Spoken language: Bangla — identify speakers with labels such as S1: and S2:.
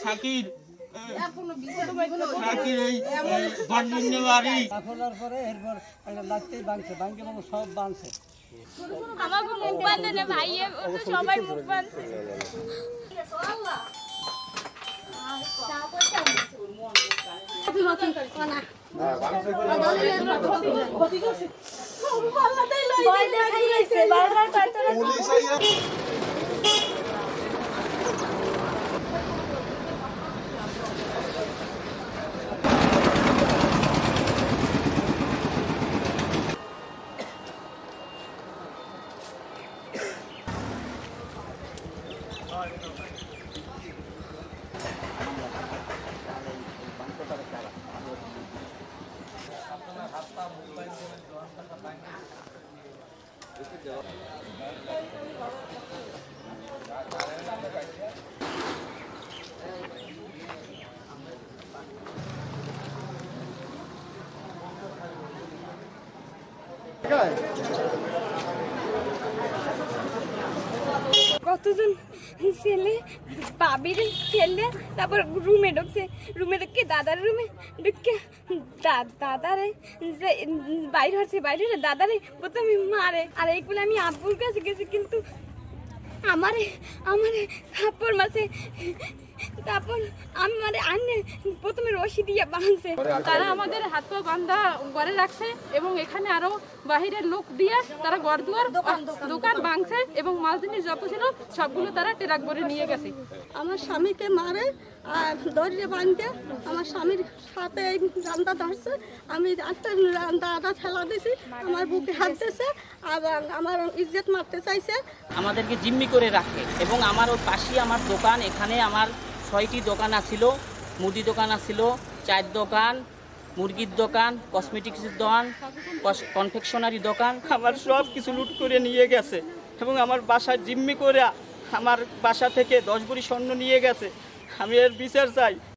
S1: শাকির এই বন্ডিনে বাড়ি
S2: খোলার পরে এরপর লাগতেই বাঁধছে বাঙ্গে বাবু সব বাঁধছে।
S3: আমাকে মুখ বাঁধে না ভাই, সবাই মুখ বাঁধছে। কতজন ছেলে বাবির ছেলে তারপর রুমে ঢুকছে, রুমে ঢুকে দাদার রুমে ঢুকে দাদারে বাইরে হচ্ছে, বাইরে দাদারে প্রথমে মারে। আর এইগুলো আমি আব্বুর কাছে গেছি, কিন্তু আমারে থাপ্পড় মাসে, তারপর আমার আনে প্রথমে রশি দিয়ে বাঁধছে।
S4: তারা আমাদের হাত পা বান্ধা ঘরে রাখছে এবং এখানে আরো বাহিরের লোক দিয়ে তারা ঘর দুয়ার দোকান ভাঙছে এবং মাল জিনিস যত ছিল সবগুলো তারা ট্রাক ভরে নিয়ে গেছে।
S5: আমার স্বামীকে মারে আর দড়িয়ে বাঁধতে আমার স্বামীর সাথে জানটা ধরছে, আমি একটা দাদা ঠেলা দিয়েছি, আমার বুকে হাত দিয়েছে, আবার আমার ইজ্জত মারতে চাইছে।
S6: আমাদেরকে জিম্মি করে রাখে এবং আমার ওর পাশে আমার দোকান, এখানে আমার 6টি দোকান আছিল, মুদি দোকান আছিল, চায়ের দোকান, মুরগির দোকান, কসমেটিক্সের দোকান, কনফেকশনারি দোকান, আমার সব কিছু লুট করে নিয়ে গেছে এবং আমার বাসায় জিম্মি করে আমার বাসা থেকে 10 ভরি স্বর্ণ নিয়ে গেছে। আমি এর বিচার চাই।